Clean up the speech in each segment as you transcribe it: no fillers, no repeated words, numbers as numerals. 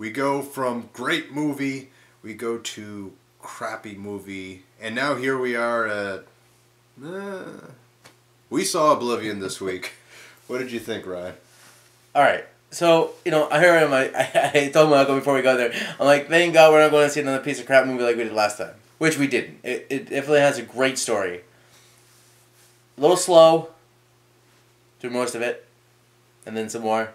We go from great movie, we go to crappy movie, and now here we are at... we saw Oblivion this week. What did you think, Ryan? Alright, so, I heard him, I told Malcolm before we got there, I'm like, thank God we're not going to see another piece of crap movie like we did last time. Which we didn't. It definitely has a great story. A little slow through most of it, and then some more.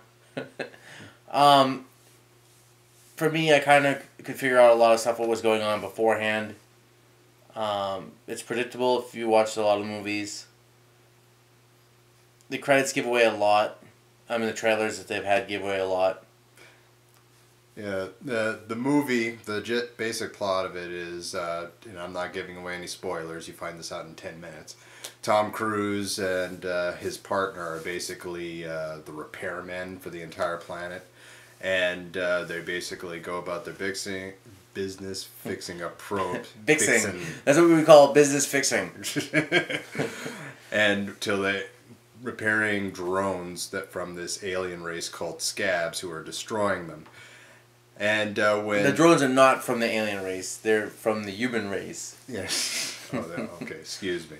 For me, I kind of could figure out a lot of stuff what was going on beforehand. It's predictable if you watched a lot of movies. The credits give away a lot. The trailers that they've had give away a lot. Yeah, the movie, the basic plot of it is, I'm not giving away any spoilers. You find this out in 10 minutes. Tom Cruise and his partner are basically the repairmen for the entire planet. And they basically go about their business fixing up probes. Fixing. That's what we would call business fixing. And till they repairing drones that from this alien race called scabs who are destroying them. And when the drones are not from the alien race, they're from the human race. Yes. Okay. Excuse me.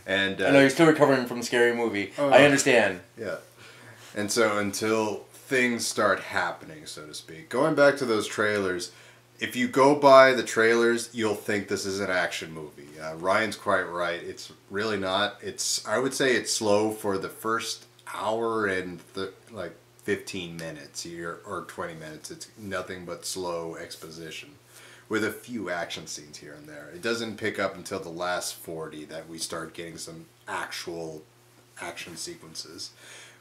And I know you're still recovering from a scary movie. I understand. Yeah. And so until things start happening, so to speak, going back to those trailers, if you go by the trailers, you'll think this is an action movie. Ryan's quite right. It's really not. I would say it's slow for the first hour and 15 minutes here, or 20 minutes. It's nothing but slow exposition with a few action scenes here and there. It doesn't pick up until the last 40 that we start getting some actual action sequences,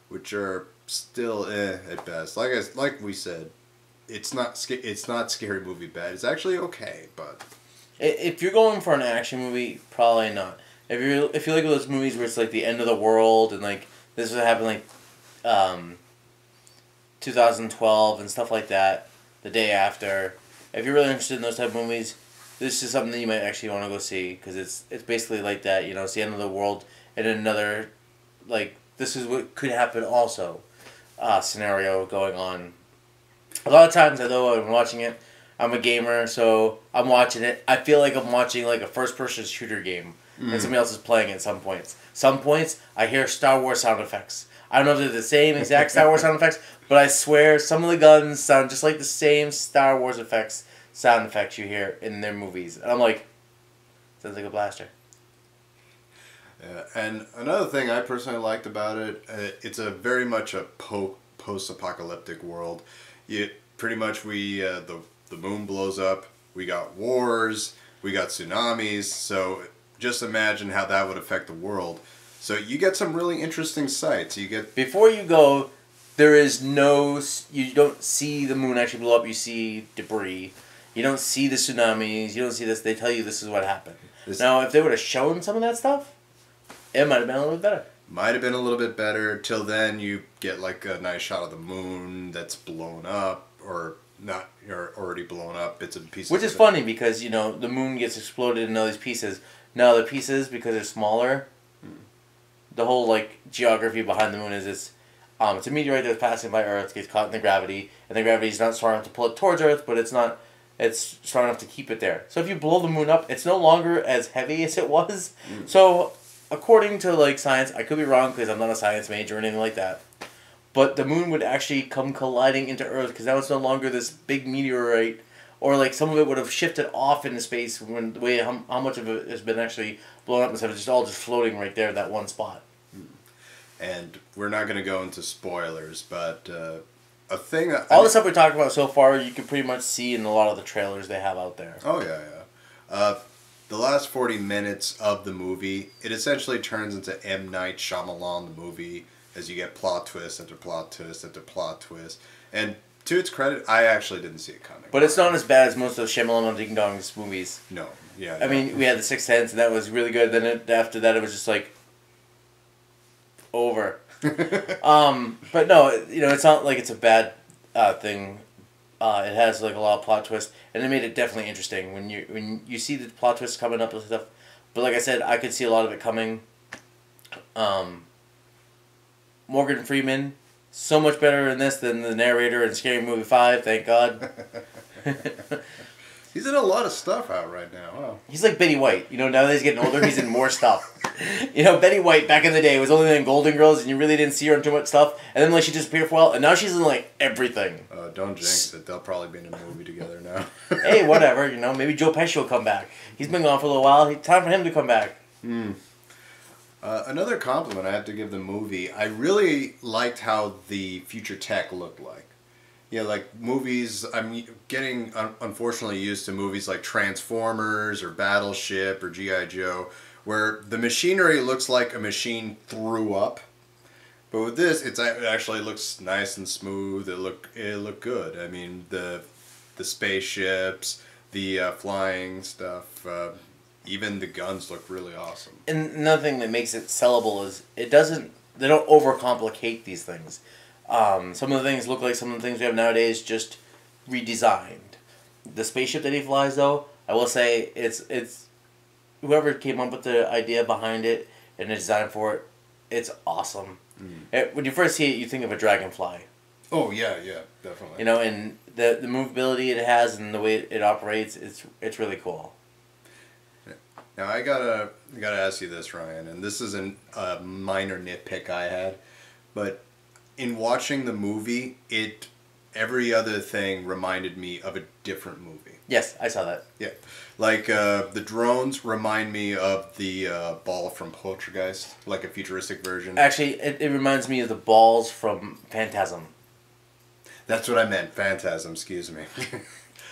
which are still at best. Like we said, it's not scary movie bad. It's actually okay, but if you're going for an action movie, probably not. If you like those movies where it's like the end of the world and like this would happen 2012 and stuff like that, the day after. If you're really interested in those type of movies, this is something that you might actually want to go see because it's basically like that. It's the end of the world and another this is what could happen also scenario going on. A lot of times, although I'm watching it, I'm a gamer, so I'm watching it. I feel like I'm watching like a first-person shooter game, and somebody else is playing it at some points. Some points, I hear Star Wars sound effects. I don't know if they're the same exact Star Wars sound effects, but I swear some of the guns sound just like the same Star Wars sound effects you hear in their movies. And I'm like, sounds like a blaster. Yeah, and another thing I personally liked about it, it's a very much a post-apocalyptic world. Pretty much the moon blows up, we got wars, we got tsunamis, so just imagine how that would affect the world. So you get some really interesting sights. Before you go, you don't see the moon actually blow up, you see debris. You don't see the tsunamis, you don't see this, they tell you this is what happened. Now, if they would have shown some of that stuff, it might have been a little bit better. Might have been a little bit better. Till then, you get like a nice shot of the moon that's blown up, or not, or already blown up, bits and pieces. Which is funny because, the moon gets exploded in all these pieces. Now, the pieces, because they're smaller, the whole, geography behind the moon is it's a meteorite that's passing by Earth, gets caught in the gravity, and the gravity is not strong enough to pull it towards Earth, but it's strong enough to keep it there. So if you blow the moon up, it's no longer as heavy as it was. So according to science, I could be wrong because I'm not a science major or anything like that, but the moon would actually come colliding into Earth because now it's no longer this big meteorite, or some of it would have shifted off into space when the way how much of it has been actually blown up instead of just all just floating right there at that one spot. And we're not going to go into spoilers, but a thing... All the stuff we talked about so far, you can pretty much see in a lot of the trailers they have out there. Oh, yeah. The last 40 minutes of the movie, it essentially turns into M. Night Shyamalan, the movie, as you get plot twist after plot twist after plot twist. And to its credit, I actually didn't see it coming. But it's not as bad as most of Shyamalan Ding Dong's movies. No. Yeah. I mean, we had The Sixth Sense, and that was really good. Then after that, it was just over. But no, it's not like it's a bad thing. It has a lot of plot twists, and it made it definitely interesting when you see the plot twists coming up and stuff. But like I said, I could see a lot of it coming. Morgan Freeman so much better in this than the narrator in Scary Movie 5, thank God. He's in a lot of stuff out right now. Wow. He's like Betty White. You know, now that he's getting older, he's in more stuff. You know, Betty White back in the day was only in Golden Girls, and you really didn't see her in too much stuff. And then like she disappeared for a while, and now she's in like everything. Don't jinx it. They'll probably be in a movie together now. Hey, whatever. You know, maybe Joe Pesci will come back. He's been gone for a little while. Time for him to come back. Another compliment I have to give the movie. I really liked how the future tech looked like. Yeah, like movies, I'm getting unfortunately used to movies like Transformers or Battleship or G.I. Joe, where the machinery looks like a machine threw up. But with this, it actually looks nice and smooth. It looked good. I mean, the spaceships, the flying stuff, even the guns look really awesome. And another thing that makes it sellable is they don't overcomplicate these things. Some of the things look like some of the things we have nowadays, just redesigned. The spaceship that he flies, though, I will say it's whoever came up with the idea behind it and the design for it, it's awesome. When you first see it, you think of a dragonfly. Oh yeah, definitely. You know, and the movability it has and the way it operates, it's really cool. Now I gotta ask you this, Ryan, and this isn't a minor nitpick I had, but in watching the movie, every other thing reminded me of a different movie. Yes, I saw that. Yeah, like the drones remind me of the ball from Poltergeist, like a futuristic version. Actually, it reminds me of the balls from Phantasm. That's what I meant, Phantasm. Excuse me.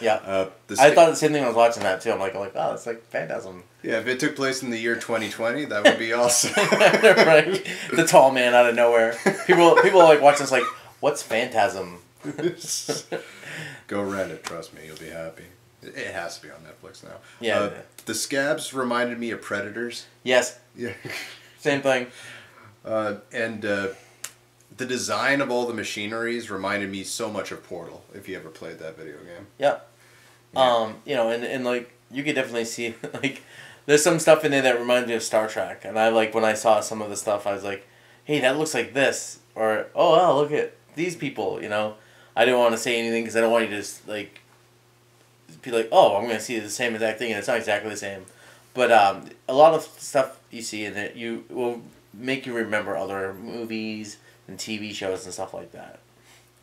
Yeah, I thought the same thing when I was watching that too. I'm like, oh, it's like Phantasm. Yeah, if it took place in the year 2020, that would be awesome. Right, the tall man out of nowhere. People like watching this like, what's Phantasm? Go rent it. Trust me, you'll be happy. It has to be on Netflix now. Yeah. The scabs reminded me of Predators. Yes. Yeah. Same thing. And the design of all the machineries reminded me so much of Portal. If you ever played that video game. Yep. Yeah. You know, and like you could definitely see like there's some stuff in there that reminds me of Star Trek, and I like when I saw some of the stuff, I was like, hey, that looks like this, or oh wow, look at these people. You know, I didn't want to say anything because I don't want you to just like be like, oh, I'm gonna see the same exact thing, and it's not exactly the same. But a lot of stuff you see in it, you will make you remember other movies and TV shows and stuff like that.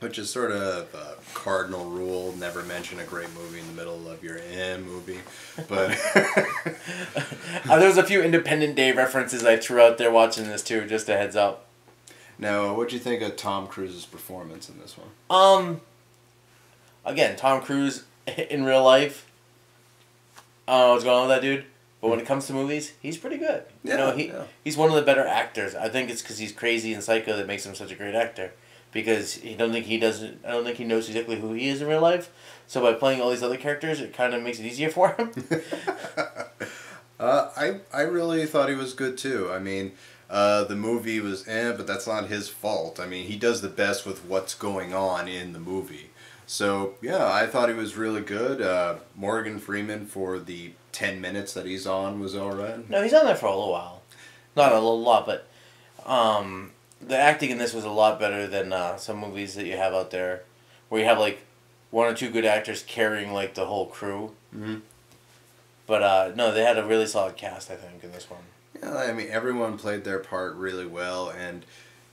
Which is sort of a cardinal rule, never mention a great movie in the middle of your movie. But there's a few Independent Day references I threw out there watching this too, just a heads up. Now, what'd you think of Tom Cruise's performance in this one? Again, Tom Cruise in real life, I don't know what's going on with that dude, but when it comes to movies, he's pretty good. Yeah, you know, he's one of the better actors. I think it's because he's crazy and psycho that makes him such a great actor. Because I don't think he knows exactly who he is in real life. So by playing all these other characters, it kind of makes it easier for him. I really thought he was good too. I mean, the movie was but that's not his fault. I mean, he does the best with what's going on in the movie. So yeah, I thought he was really good. Morgan Freeman for the 10 minutes that he's on was all right. No, he's on there for a little while. Not a little lot, but the acting in this was a lot better than some movies that you have out there, where you have like one or two good actors carrying like the whole crew. Mm-hmm. But no, they had a really solid cast, I think, in this one. Yeah, I mean, everyone played their part really well, and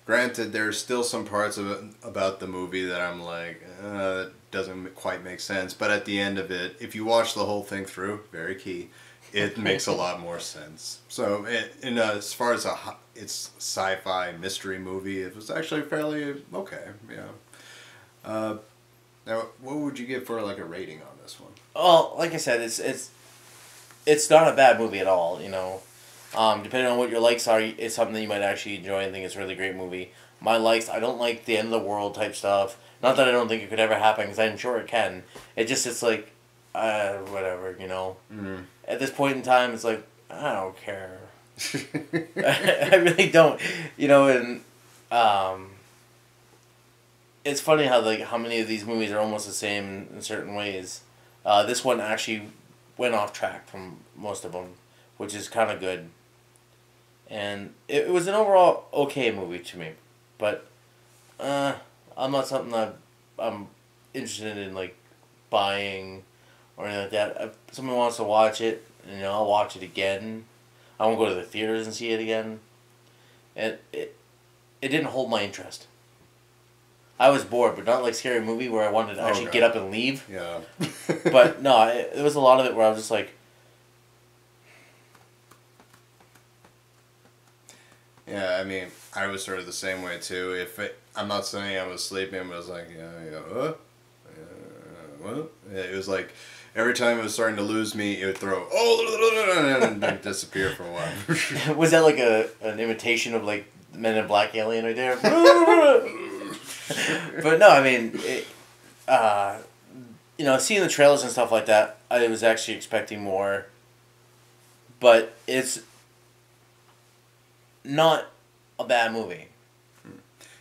granted, there's still some parts of it about the movie that I'm like, that doesn't quite make sense. But at the end of it, if you watch the whole thing through, very key, it makes a lot more sense. So, as far as it's sci-fi mystery movie, it was actually fairly okay. Yeah. Now, what would you give for like a rating on this one? Well, like I said, it's not a bad movie at all. You know, depending on what your likes are, it's something that you might actually enjoy and think it's a really great movie. My likes, I don't like the end of the world type stuff. Not that I don't think it could ever happen, because I'm sure it can. It's like, whatever, you know. Mm-hmm. At this point in time, it's like, I don't care. I really don't, you know, and it's funny how many of these movies are almost the same in certain ways. This one actually went off track from most of them, which is kind of good. And it was an overall okay movie to me, but I'm not something that I'm interested in like buying or anything like that. If someone wants to watch it, I'll watch it again. I won't go to the theaters and see it again. And it didn't hold my interest. I was bored, but not like Scary Movie where I wanted to actually get up and leave. Yeah. But no, there was a lot of it where I was just like. Yeah, I mean, I was sort of the same way too. I'm not saying I was sleeping, but I was like, what? It was like every time it was starting to lose me, it would throw and then disappear for a while. Was that like an imitation of like Men in Black Alien right there? But no, I mean, seeing the trailers and stuff like that, I was actually expecting more. But it's not a bad movie.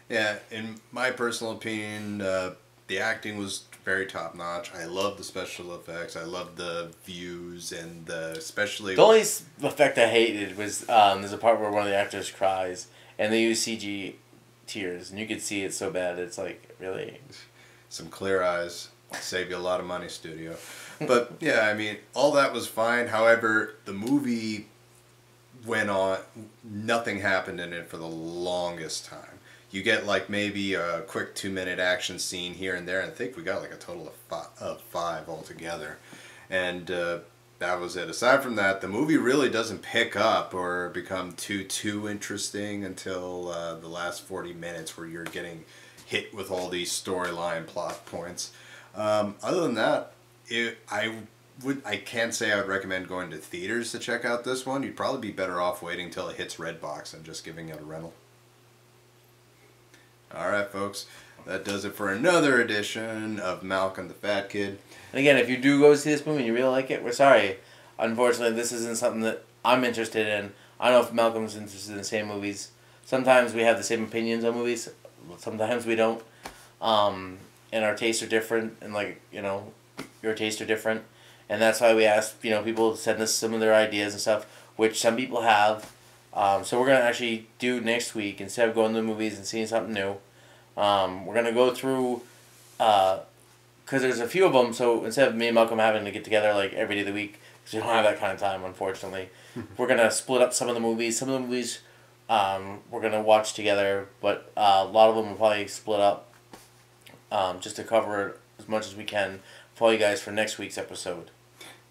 Yeah, in my personal opinion, the acting was very top notch. I love the special effects. I love the views and especially. The only effect I hated was there's a part where one of the actors cries and they use CG tears and you could see it so bad. It's like really. Some clear eyes save you a lot of money, studio. But yeah, I mean, all that was fine. However, the movie went on. Nothing happened in it for the longest time. You get like maybe a quick 2-minute action scene here and there, and I think we got like a total of 5 altogether, and that was it. Aside from that, the movie really doesn't pick up or become too interesting until the last 40 minutes, where you're getting hit with all these storyline plot points. Other than that, I can't say I would recommend going to theaters to check out this one. You'd probably be better off waiting till it hits Redbox and just giving it a rental. Alright, folks, that does it for another edition of Malc and the Fat Kid. And again, if you do go see this movie and you really like it, we're sorry. Unfortunately, this isn't something that I'm interested in. I don't know if Malcolm's interested in the same movies. Sometimes we have the same opinions on movies. Sometimes we don't. And our tastes are different. And, your tastes are different. And that's why we asked, people to send us some of their ideas and stuff, which some people have. So we're going to actually do next week, instead of going to the movies and seeing something new, we're going to go through, because there's a few of them, so instead of me and Malcolm having to get together like every day of the week, because we don't have that kind of time, unfortunately, we're going to split up some of the movies. Some of the movies we're going to watch together, but a lot of them will probably split up just to cover as much as we can for you guys for next week's episode.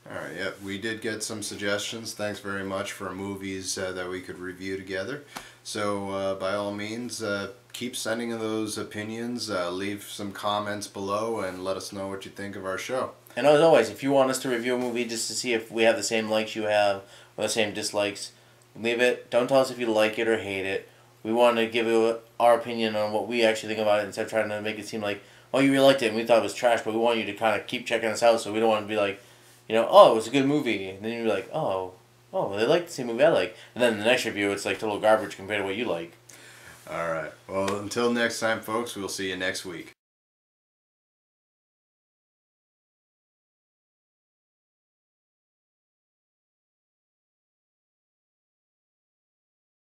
Alright, yeah, we did get some suggestions. Thanks very much for movies that we could review together. So, by all means, keep sending those opinions. Leave some comments below and let us know what you think of our show. And as always, if you want us to review a movie just to see if we have the same likes you have or the same dislikes, leave it. Don't tell us if you like it or hate it. We want to give you our opinion on what we actually think about it instead of trying to make it seem like, oh, you really liked it and we thought it was trash, but we want you to kind of keep checking us out, so we don't want to be like, oh, it was a good movie. And then you're like, oh, they like the same movie I like. And then the next review, it's like total garbage compared to what you like. Alright, well, until next time, folks, we'll see you next week.